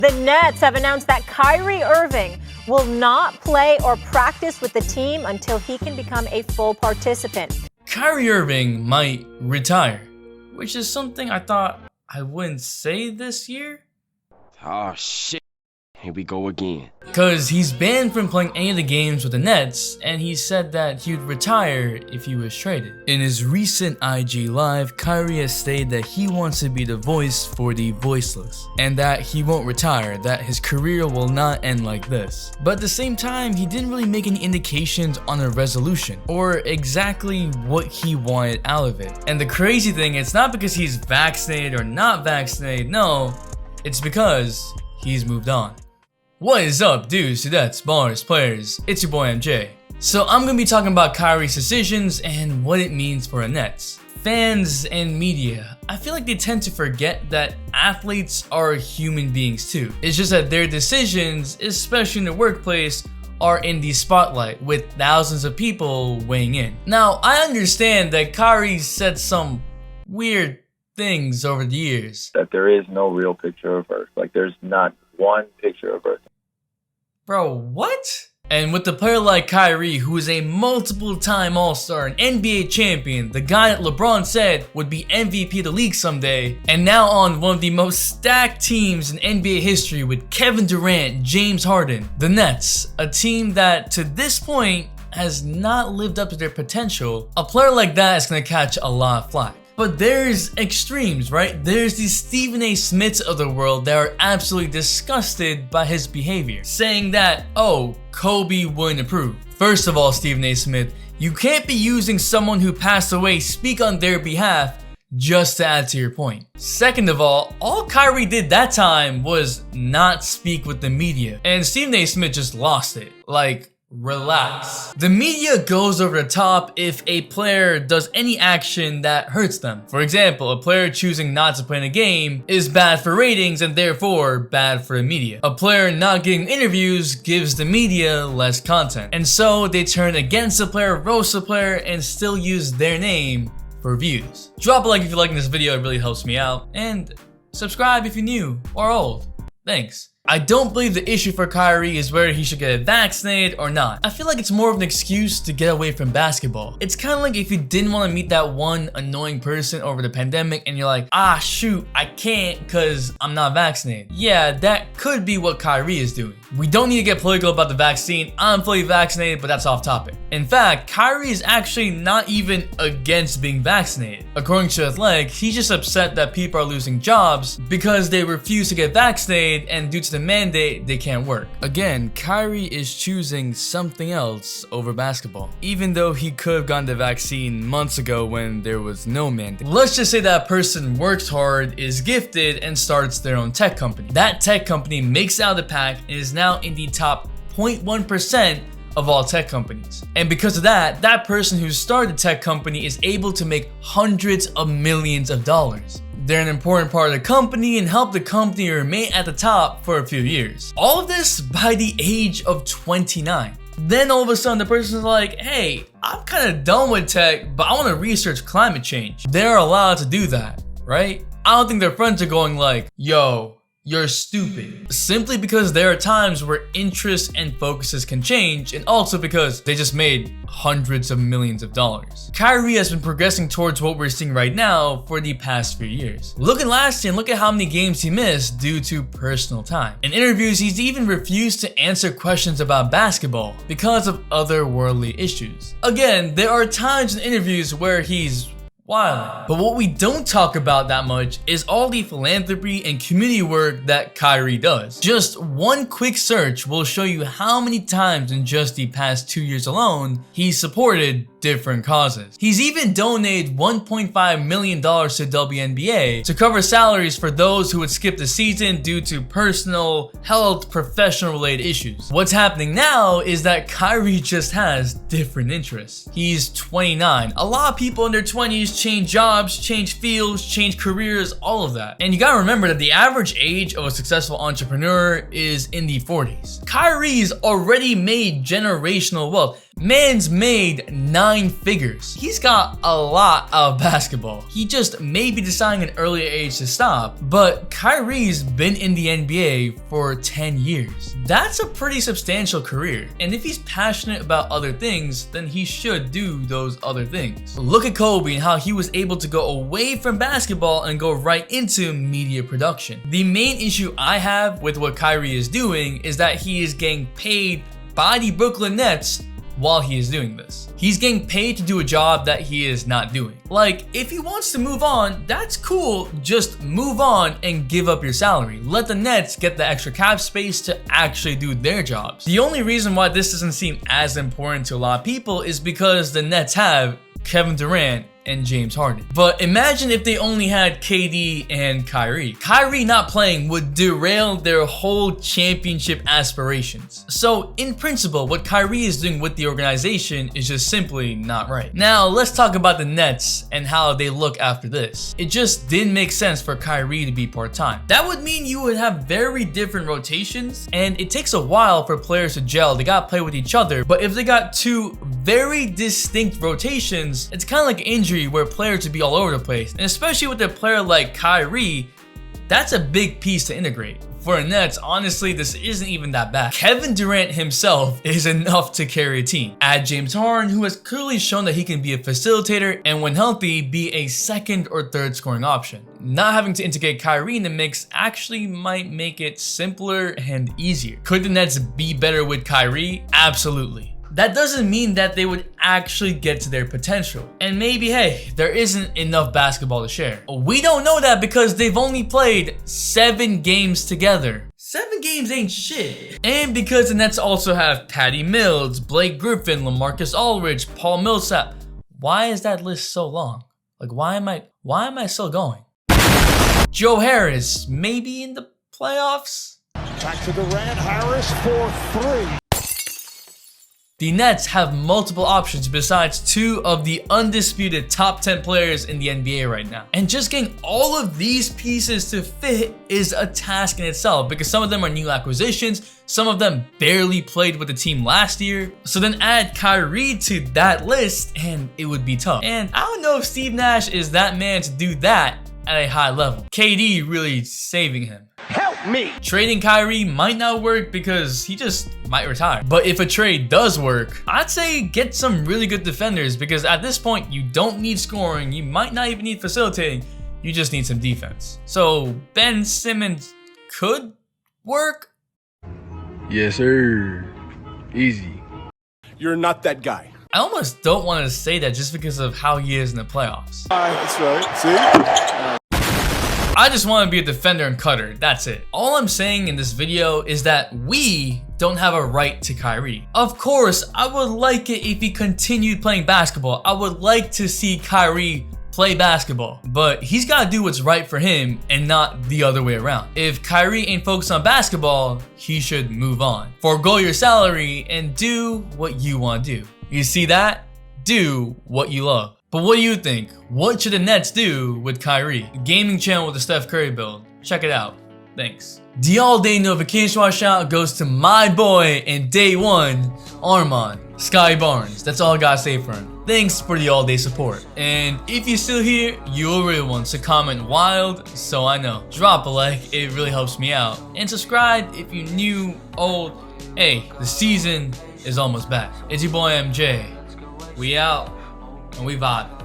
The Nets have announced that Kyrie Irving will not play or practice with the team until he can become a full participant. Kyrie Irving might retire, which is something I thought I wouldn't say this year. Oh shit, here we go again. Cause he's banned from playing any of the games with the Nets, and he said that he would retire if he was traded. In his recent IG live, Kyrie has stated that he wants to be the voice for the voiceless, and that he won't retire, that his career will not end like this. But at the same time, he didn't really make any indications on a resolution, or exactly what he wanted out of it. And the crazy thing, it's not because he's vaccinated or not vaccinated, no, it's because he's moved on. What is up, dudes, dudettes, ballers, players? It's your boy MJ. So I'm gonna be talking about Kyrie's decisions and what it means for the Nets. Fans and media, I feel like they tend to forget that athletes are human beings too. It's just that their decisions, especially in the workplace, are in the spotlight with thousands of people weighing in. Now, I understand that Kyrie said some weird things over the years. That there is no real picture of Earth. Like, there's not one picture of Earth. Bro, what? And with a player like Kyrie, who is a multiple-time All-Star, an NBA champion, the guy that LeBron said would be MVP of the league someday, and now on one of the most stacked teams in NBA history with Kevin Durant, James Harden, the Nets, a team that to this point has not lived up to their potential, a player like that is going to catch a lot of flack. But there's extremes, right? There's these Stephen A. Smiths of the world that are absolutely disgusted by his behavior, saying that, oh, Kobe wouldn't approve. First of all, Stephen A. Smith, you can't be using someone who passed away speak on their behalf just to add to your point. Second of all Kyrie did that time was not speak with the media, and Stephen A. Smith just lost it. Like, relax. The media goes over the top if a player does any action that hurts them. For example, a player choosing not to play in a game is bad for ratings and therefore bad for the media. A player not getting interviews gives the media less content. And so they turn against the player, roast the player, and still use their name for views. Drop a like if you're liking this video, it really helps me out. And subscribe if you're new or old. Thanks. I don't believe the issue for Kyrie is whether he should get vaccinated or not. I feel like it's more of an excuse to get away from basketball. It's kind of like if you didn't want to meet that one annoying person over the pandemic and you're like, ah shoot, I can't because I'm not vaccinated. Yeah, that could be what Kyrie is doing. We don't need to get political about the vaccine. I'm fully vaccinated, but that's off topic. In fact, Kyrie is actually not even against being vaccinated. According to Athletic, he's just upset that people are losing jobs because they refuse to get vaccinated, and due to the mandate, they can't work. Again, Kyrie is choosing something else over basketball, even though he could have gotten the vaccine months ago when there was no mandate. Let's just say that person works hard, is gifted, and starts their own tech company. That tech company makes out of the pack and is now in the top 0.1% of all tech companies. And because of that, that person who started the tech company is able to make hundreds of millions of dollars. They're an important part of the company and help the company remain at the top for a few years. All of this by the age of 29. Then all of a sudden the person's like, hey, I'm kind of done with tech, but I want to research climate change. They're allowed to do that, right? I don't think their friends are going like, yo, you're stupid. Simply because there are times where interests and focuses can change, and also because they just made hundreds of millions of dollars. Kyrie has been progressing towards what we're seeing right now for the past few years. Look at last year and look at how many games he missed due to personal time. In interviews, he's even refused to answer questions about basketball because of otherworldly issues. Again, there are times in interviews where he's wild. But what we don't talk about that much is all the philanthropy and community work that Kyrie does. Just one quick search will show you how many times in just the past 2 years alone he supported different causes. He's even donated $1.5 million to WNBA to cover salaries for those who would skip the season due to personal, health, professional related issues. What's happening now is that Kyrie just has different interests. He's 29. A lot of people in their 20s change jobs, change fields, change careers, all of that. And you gotta remember that the average age of a successful entrepreneur is in the 40s. Kyrie's already made generational wealth. Man's made 9 figures. He's got a lot of basketball. He just may be deciding an earlier age to stop, but Kyrie's been in the NBA for 10 years. That's a pretty substantial career, and if he's passionate about other things, then he should do those other things. Look at Kobe and how he was able to go away from basketball and go right into media production. The main issue I have with what Kyrie is doing is that he is getting paid by the Brooklyn Nets while he is doing this. He's getting paid to do a job that he is not doing. Like, if he wants to move on, that's cool, just move on and give up your salary. Let the Nets get the extra cap space to actually do their jobs. The only reason why this doesn't seem as important to a lot of people is because the Nets have Kevin Durant and James Harden. But imagine if they only had KD and Kyrie. Kyrie not playing would derail their whole championship aspirations. So in principle, what Kyrie is doing with the organization is just simply not right. Now let's talk about the Nets and how they look after this. It just didn't make sense for Kyrie to be part-time. That would mean you would have very different rotations, and it takes a while for players to gel. They gotta play with each other. But if they got 2 very distinct rotations, it's kind of like an injury where players would be all over the place. And especially with a player like Kyrie, that's a big piece to integrate. For the Nets, honestly, this isn't even that bad. Kevin Durant himself is enough to carry a team. Add James Harden, who has clearly shown that he can be a facilitator and when healthy, be a second or third scoring option. Not having to integrate Kyrie in the mix actually might make it simpler and easier. Could the Nets be better with Kyrie? Absolutely. That doesn't mean that they would actually get to their potential. And maybe, hey, there isn't enough basketball to share. We don't know that because they've only played 7 games together. 7 games ain't shit. And because the Nets also have Patty Mills, Blake Griffin, LaMarcus Aldridge, Paul Millsap. Why is that list so long? Like, why am I still going? Joe Harris, maybe in the playoffs? Back to Durant, Harris for 3. The Nets have multiple options besides 2 of the undisputed top 10 players in the NBA right now. And just getting all of these pieces to fit is a task in itself because some of them are new acquisitions, some of them barely played with the team last year. So then add Kyrie to that list and it would be tough. And I don't know if Steve Nash is that man to do that at a high level. KD really saving him. Help me! Trading Kyrie might not work because he just might retire. But if a trade does work, I'd say get some really good defenders because at this point, you don't need scoring. You might not even need facilitating. You just need some defense. So Ben Simmons could work. Yes, sir. Easy. You're not that guy. I almost don't want to say that just because of how he is in the playoffs. That's right. See? I just want to be a defender and cutter, that's it. All I'm saying in this video is that we don't have a right to Kyrie. Of course, I would like it if he continued playing basketball. I would like to see Kyrie play basketball, but he's got to do what's right for him and not the other way around. If Kyrie ain't focused on basketball, he should move on. Forgo your salary and do what you want to do. You see that? Do what you love. But what do you think? What should the Nets do with Kyrie? Gaming channel with the Steph Curry build. Check it out. Thanks. The all-day notification watch out goes to my boy and day 1, Armand Sky Barnes. That's all I gotta say for him. Thanks for the all-day support. And if you're still here, you're a real one, so comment wild so I know. Drop a like, it really helps me out. And subscribe if you're new, old. Hey, the season is almost back. It's your boy MJ. We out. And we vibe.